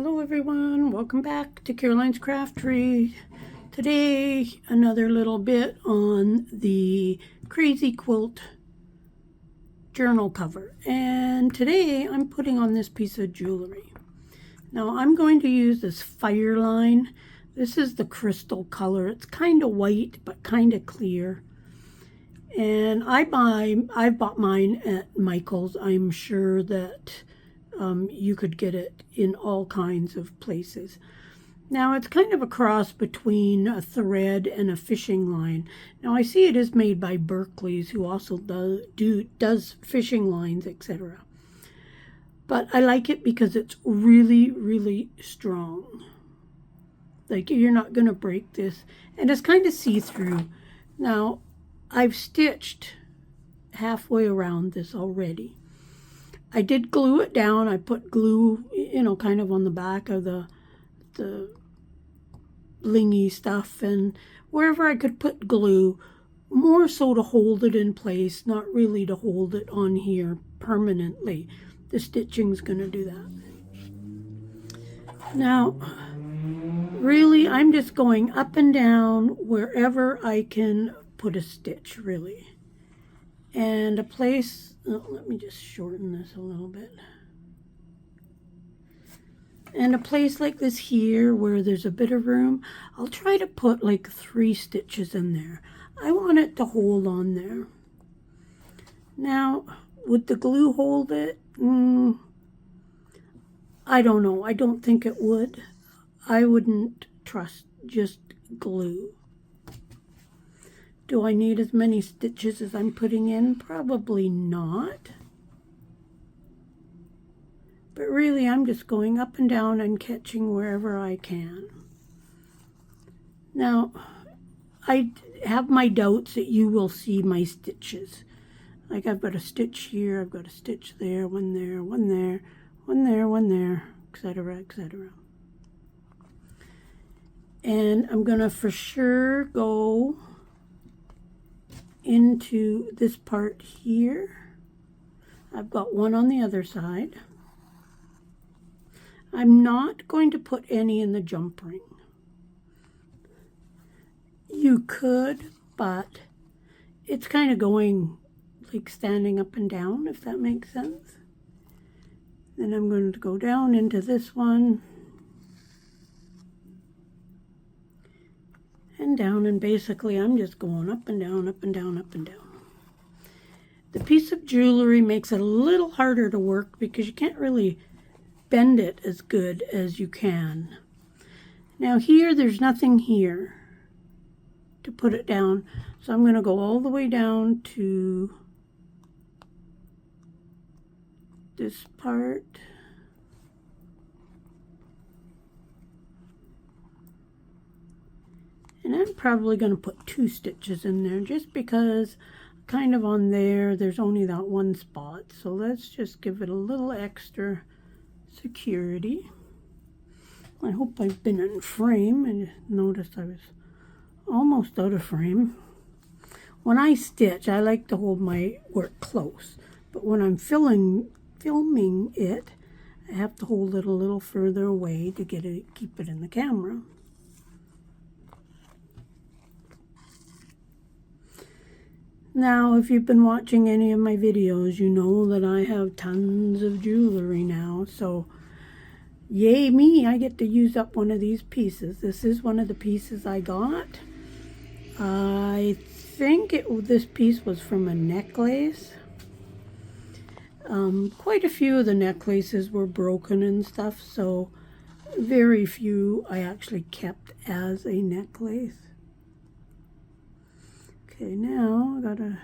Hello everyone, welcome back to Caroline's Craftery. Today, another little bit on the Crazy Quilt journal cover. And today I'm putting on this piece of jewelry. Now I'm going to use this Fireline. This is the crystal color. It's kind of white, but kind of clear. And I've bought mine at Michael's. I'm sure that you could get it in all kinds of places. Now it's kind of a cross between a thread and a fishing line. Now I see it is made by Berkeley's, who also does fishing lines, etc. But I like it because it's really, really strong. Like, you're not going to break this. And it's kind of see-through. Now, I've stitched halfway around this already. I did glue it down. I put glue, kind of on the back of the blingy stuff, and wherever I could put glue, more so to hold it in place, not really to hold it on here permanently. The stitching's going to do that. Now, really, I'm just going up and down wherever I can put a stitch, really. And a place, let me just shorten this a little bit. And a place like this here where there's a bit of room, I'll try to put like 3 stitches in there. I want it to hold on there. Now, would the glue hold it? I don't know. I don't think it would. I wouldn't trust just glue. Do I need as many stitches as I'm putting in? Probably not. But really, I'm just going up and down and catching wherever I can. Now, I have my doubts that you will see my stitches. Like, I've got a stitch here, I've got a stitch there, one there, one there, one there, one there, etc., etc. And I'm going to for sure go into this part here. I've got one on the other side. I'm not going to put any in the jump ring. You could, but it's kind of going like standing up and down, if that makes sense. Then I'm going to go down into this one. And down, and basically I'm just going up and down, up and down, up and down. The piece of jewelry makes it a little harder to work because you can't really bend it as good as you can. Now here, there's nothing here to put it down, so I'm going to go all the way down to this part. And I'm probably going to put 2 stitches in there just because kind of on there, there's only that one spot. So let's just give it a little extra security. I hope I've been in frame, and noticed I was almost out of frame. When I stitch, I like to hold my work close, but when I'm filming it, I have to hold it a little further away to keep it in the camera. Now, if you've been watching any of my videos, you know that I have tons of jewelry now, so yay me, I get to use up one of these pieces. This is one of the pieces I got. I think this piece was from a necklace. Quite a few of the necklaces were broken and stuff, so very few I actually kept as a necklace. Okay, now I gotta,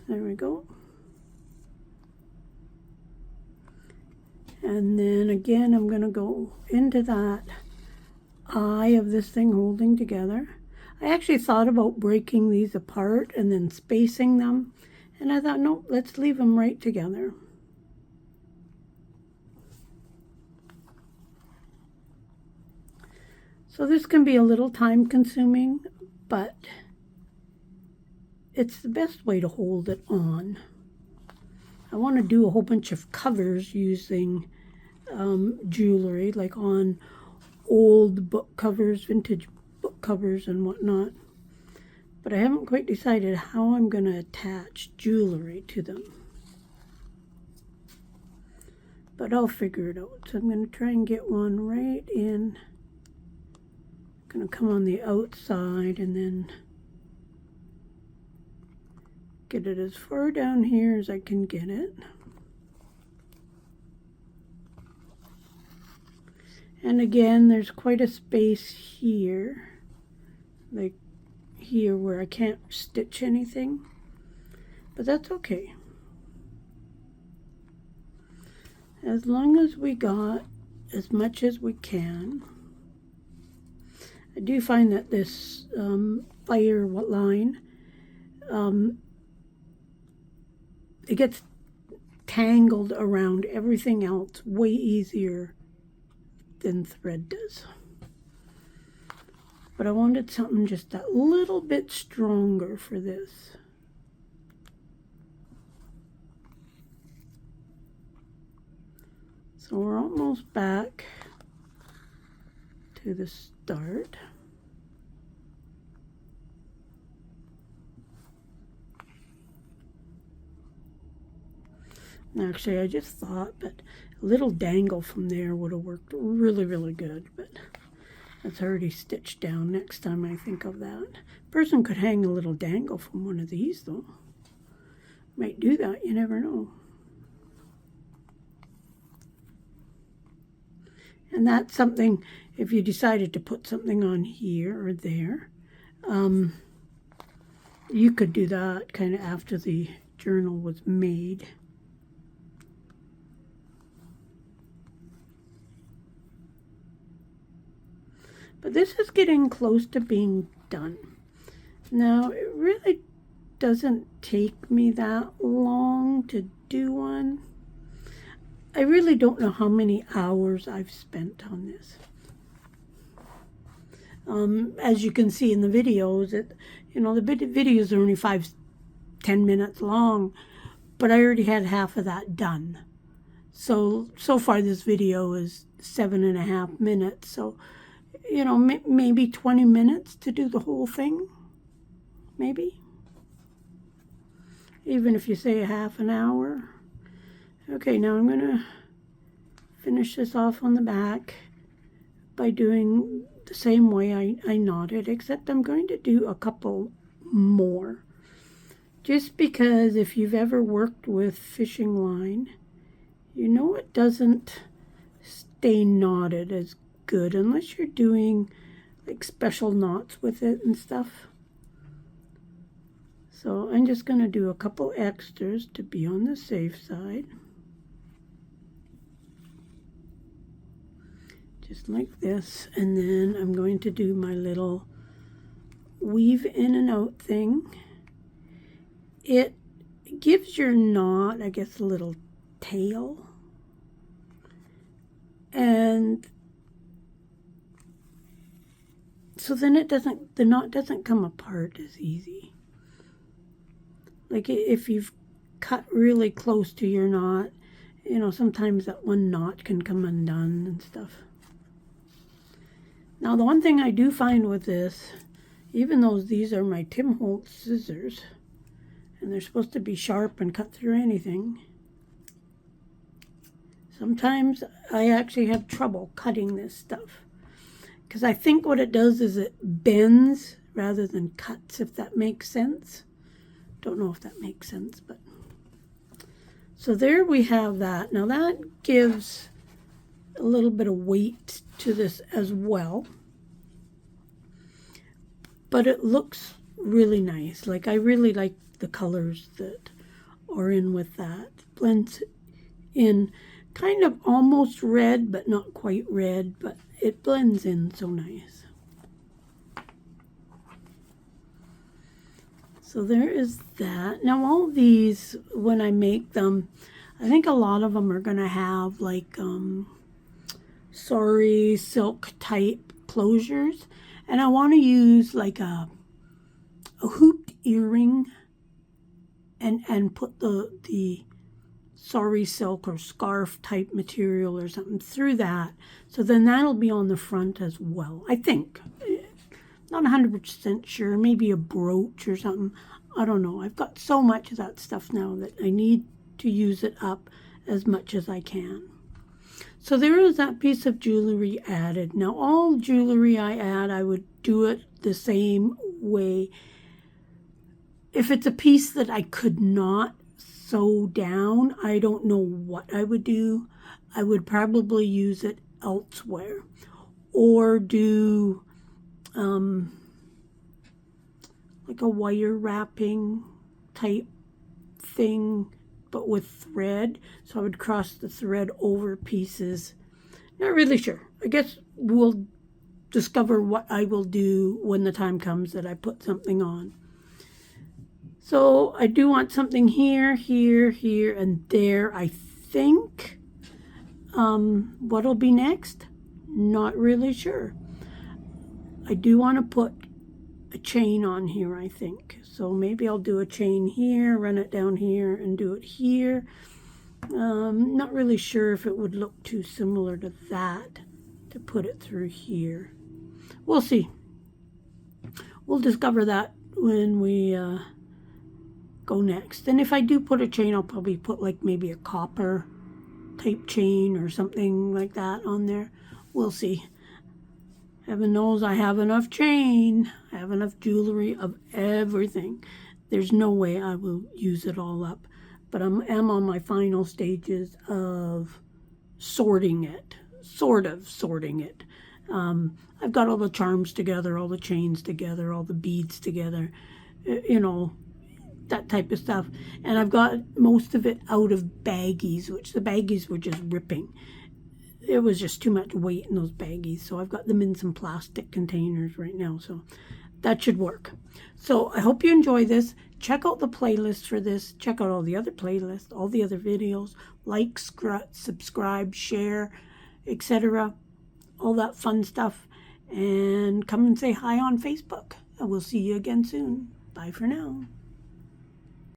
there we go. And then again, I'm gonna go into that eye of this thing holding together. I actually thought about breaking these apart and then spacing them. And I thought, no, let's leave them right together. So this can be a little time consuming, but it's the best way to hold it on. I want to do a whole bunch of covers using jewelry, like on old book covers, vintage book covers and whatnot. But I haven't quite decided how I'm going to attach jewelry to them. But I'll figure it out. So I'm going to try and get one right in. I'm going to come on the outside and then get it as far down here as I can get it. And again, there's quite a space here, like here where I can't stitch anything, but that's okay. As long as we got as much as we can. I do find that this fire line, it gets tangled around everything else way easier than thread does. But I wanted something just a little bit stronger for this. So we're almost back to the start. Actually, I just thought that a little dangle from there would have worked really, really good, but that's already stitched down. Next time I think of that. Person could hang a little dangle from one of these, though. Might do that, you never know. And that's something, if you decided to put something on here or there, you could do that kind of after the journal was made. But this is getting close to being done. Now, it really doesn't take me that long to do one. I really don't know how many hours I've spent on this. As you can see in the videos, the videos are only 5-10 minutes long, but I already had half of that done. So far this video is 7.5 minutes. So, maybe 20 minutes to do the whole thing. Maybe. Even if you say a half an hour. Okay, now I'm going to finish this off on the back by doing the same way I knotted, except I'm going to do a couple more. Just because if you've ever worked with fishing line, you know it doesn't stay knotted as good unless you're doing like special knots with it and stuff. So I'm just going to do a couple extras to be on the safe side. Just like this, and then I'm going to do my little weave in and out thing. It gives your knot, I guess, a little tail, and so then the knot doesn't come apart as easy. Like if you've cut really close to your knot, sometimes that one knot can come undone and stuff. Now, the one thing I do find with this, even though these are my Tim Holtz scissors, and they're supposed to be sharp and cut through anything, sometimes I actually have trouble cutting this stuff. Because I think what it does is it bends rather than cuts, if that makes sense. Don't know if that makes sense, but... So there we have that. Now that gives a little bit of weight to this as well, but it looks really nice. Like, I really like the colors that are in with that. Blends in kind of almost red, but not quite red, but it blends in so nice. So there is that. Now all these, when I make them, I think a lot of them are going to have like sari silk type closures, and I want to use like a hooped earring and put the sari silk or scarf type material or something through that. So then that'll be on the front as well, I think. Not 100% sure, maybe a brooch or something. I don't know. I've got so much of that stuff now that I need to use it up as much as I can. So there is that piece of jewelry added. Now all jewelry I add, I would do it the same way. If it's a piece that I could not sew down, I don't know what I would do. I would probably use it elsewhere or do like a wire wrapping type thing, but with thread. So I would cross the thread over pieces. Not really sure. I guess we'll discover what I will do when the time comes that I put something on. So I do want something here, here, here, and there, I think. What'll be next? Not really sure. I do want to put a chain on here, I think. So maybe I'll do a chain here, run it down here, and do it here. Not really sure if it would look too similar to that to put it through here. We'll see. We'll discover that when we go next. And if I do put a chain, I'll probably put like maybe a copper type chain or something like that on there. We'll see. Heaven knows I have enough chain. I have enough jewelry of everything. There's no way I will use it all up. But I am on my final stages of sorting it. Sort of sorting it. I've got all the charms together, all the chains together, all the beads together. You know, that type of stuff. And I've got most of it out of baggies, which the baggies were just ripping. It was just too much weight in those baggies. So I've got them in some plastic containers right now. So that should work. So I hope you enjoy this. Check out the playlist for this. Check out all the other playlists, all the other videos. Like, subscribe, share, etc. All that fun stuff. And come and say hi on Facebook. And we'll see you again soon. Bye for now.